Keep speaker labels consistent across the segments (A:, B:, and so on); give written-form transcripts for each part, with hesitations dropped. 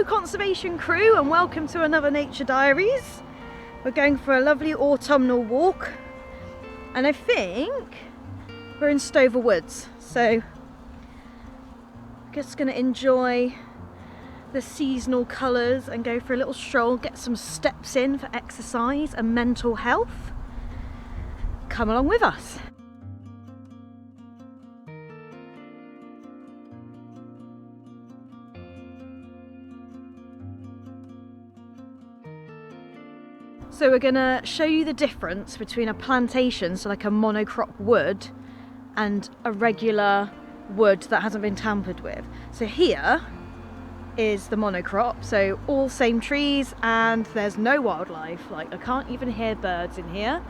A: Hello conservation crew and welcome to another Nature Diaries. We're going for a lovely autumnal walk and I think we're in Stover Woods, so just going to enjoy the seasonal colours and go for a little stroll, get some steps in for exercise and mental health. Come along with us. So we're going to show you the difference between a plantation, so like a monocrop wood, and a regular wood that hasn't been tampered with. So here is the monocrop, so all same trees and there's no wildlife. Like I can't even hear birds in here.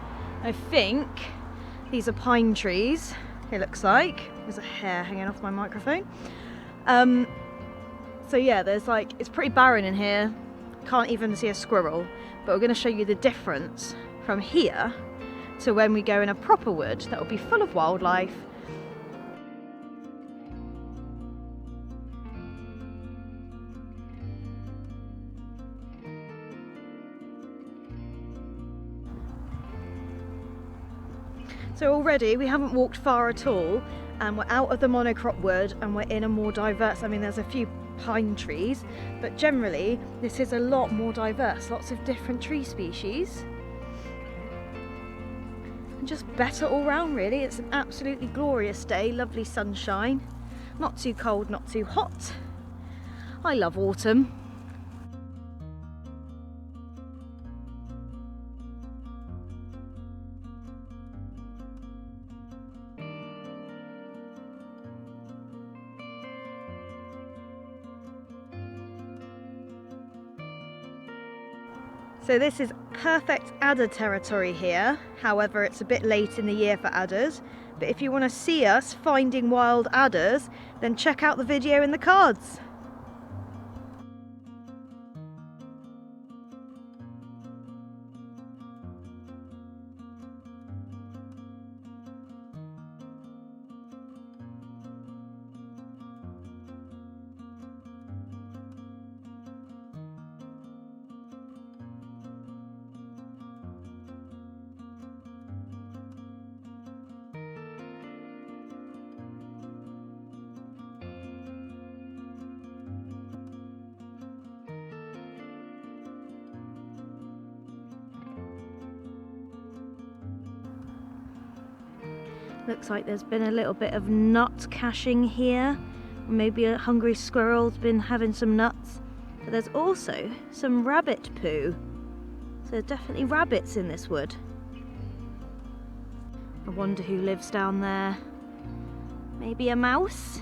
A: I think these are pine trees, it looks like. There's a hair hanging off my microphone. So yeah, there's like, it's pretty barren in here. Can't even see a squirrel. But we're going to show you the difference from here to when we go in a proper wood that will be full of wildlife. So already we haven't walked far at all and we're out of the monocrop wood and we're in a more diverse, I mean there's a few pine trees, but generally this is a lot more diverse, lots of different tree species and just better all round really. It's an absolutely glorious day, lovely sunshine, not too cold, not too hot. I love autumn. So this is perfect adder territory here, however it's a bit late in the year for adders, but if you want to see us finding wild adders, then check out the video in the cards. Looks like there's been a little bit of nut caching here. Maybe a hungry squirrel's been having some nuts. But there's also some rabbit poo. So there's definitely rabbits in this wood. I wonder who lives down there. Maybe a mouse?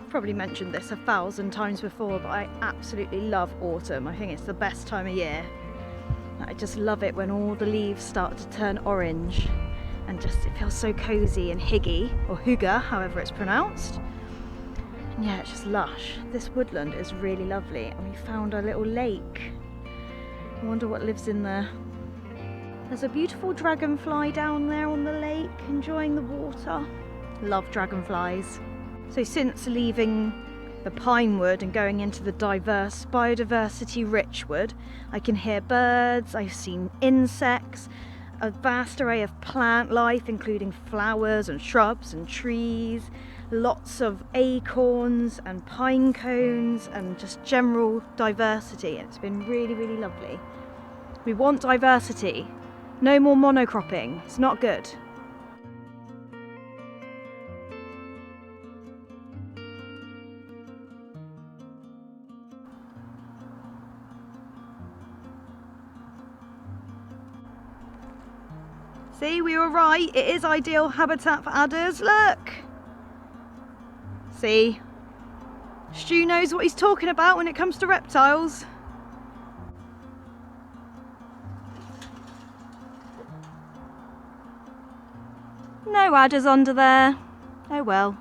A: Probably mentioned this 1,000 times before, but I absolutely love autumn. I think it's the best time of year. I just love it when all the leaves start to turn orange and just it feels so cozy and hygge, or hygge, however it's pronounced. And yeah, it's just lush. This woodland is really lovely and we found a little lake. I wonder what lives in there. There's a beautiful dragonfly down there on the lake enjoying the water. Love dragonflies. So since leaving the pine wood and going into the diverse, biodiversity-rich wood, I can hear birds, I've seen insects, a vast array of plant life, including flowers and shrubs and trees, lots of acorns and pine cones and just general diversity. And it's been really, really lovely. We want diversity. No more monocropping. It's not good. See, we were right. It is ideal habitat for adders. Look. See? Stu knows what he's talking about when it comes to reptiles. No adders under there. Oh well.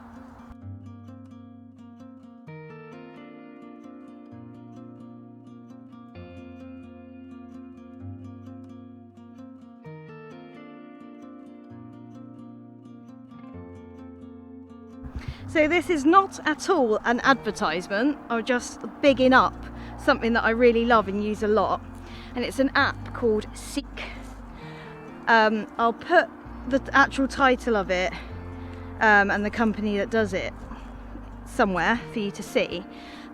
A: So this is not at all an advertisement. I'm just bigging up something that I really love and use a lot, and it's an app called Seek. I'll put the actual title of it and the company that does it somewhere for you to see,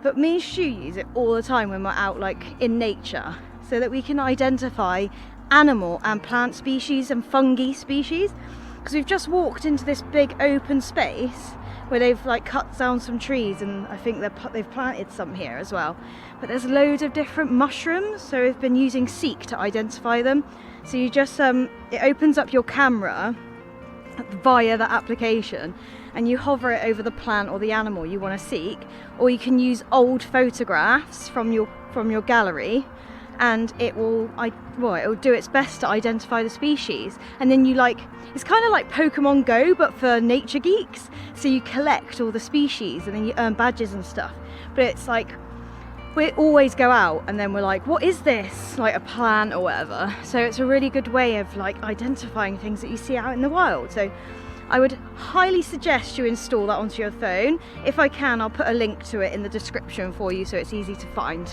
A: but me and Stu use it all the time when we're out like in nature, so that we can identify animal and plant species and fungi species, because we've just walked into this big open space where they've like cut down some trees, and I think they've planted some here as well, but there's loads of different mushrooms, so we've been using Seek to identify them. So you just it opens up your camera via the application, and you hover it over the plant or the animal you want to seek, or you can use old photographs from your gallery, and it will do its best to identify the species. And then you it's kind of like Pokemon Go but for nature geeks, so you collect all the species and then you earn badges and stuff. But it's like we always go out and then we're like, what is this, like a plant or whatever, so it's a really good way of like identifying things that you see out in the wild. So I would highly suggest you install that onto your phone. If I can, I'll put a link to it in the description for you so it's easy to find.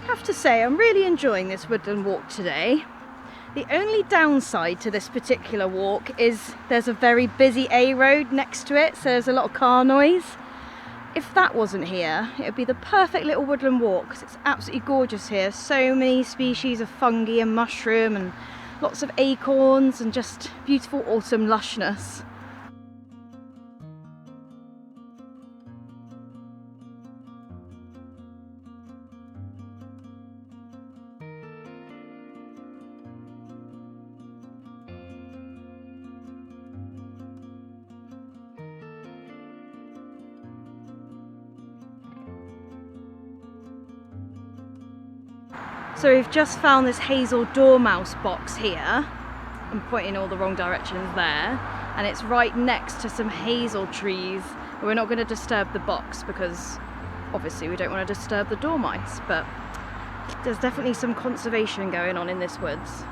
A: I have to say, I'm really enjoying this woodland walk today. The only downside to this particular walk is there's a very busy A road next to it, so there's a lot of car noise. If that wasn't here, it would be the perfect little woodland walk, because it's absolutely gorgeous here. So many species of fungi and mushroom and lots of acorns and just beautiful autumn lushness. So we've just found this hazel dormouse box here. I'm pointing all the wrong directions there, and it's right next to some hazel trees. We're not going to disturb the box because obviously we don't want to disturb the dormice, but there's definitely some conservation going on in this woods.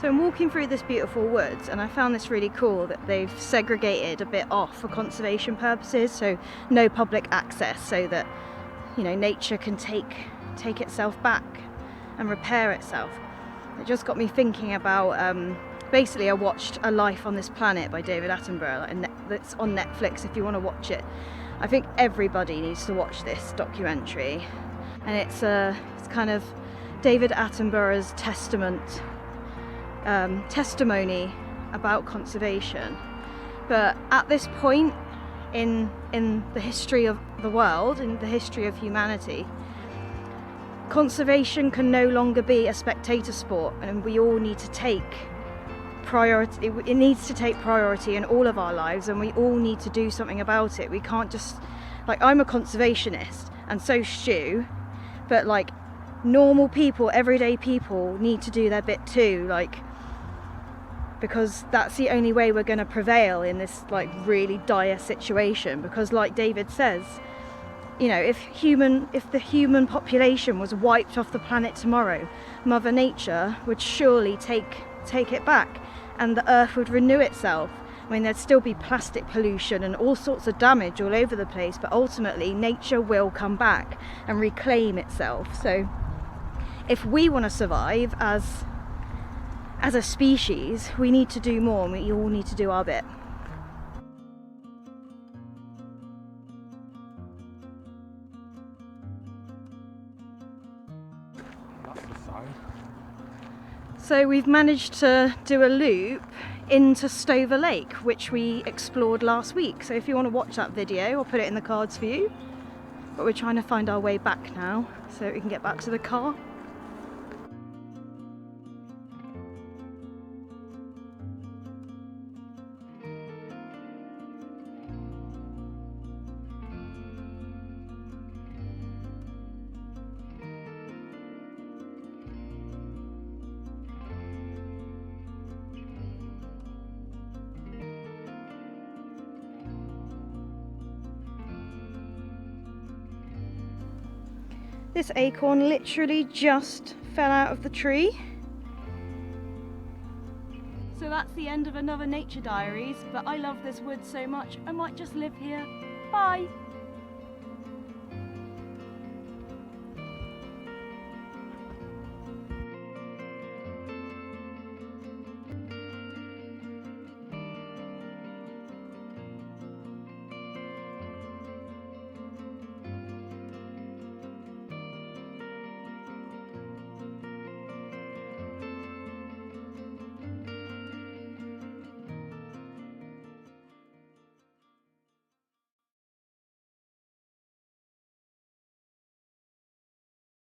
A: So I'm walking through this beautiful woods, and I found this really cool that they've segregated a bit off for conservation purposes, so no public access, so that, you know, nature can take itself back and repair itself. It just got me thinking about basically I watched A Life on This Planet by David Attenborough, and that's on Netflix if you want to watch it. I think everybody needs to watch this documentary, and it's kind of David Attenborough's testimony about conservation. But at this point in the history of the world, in the history of humanity, conservation can no longer be a spectator sport, and we all need to take priority. It needs to take priority in all of our lives, and we all need to do something about it. We can't just, like, I'm a conservationist and so Stu, but like normal people, everyday people need to do their bit too. Like, because that's the only way we're going to prevail in this like really dire situation. Because like David says, you know, if the human population was wiped off the planet tomorrow, Mother Nature would surely take it back, and the earth would renew itself. I mean, there'd still be plastic pollution and all sorts of damage all over the place, but ultimately nature will come back and reclaim itself. So if we want to survive as a species, we need to do more, and we all need to do our bit. So we've managed to do a loop into Stover Lake, which we explored last week. So if you want to watch that video, I'll put it in the cards for you. But we're trying to find our way back now so we can get back to the car. This acorn literally just fell out of the tree. So that's the end of another Nature Diaries, but I love this wood so much I might just live here. Bye!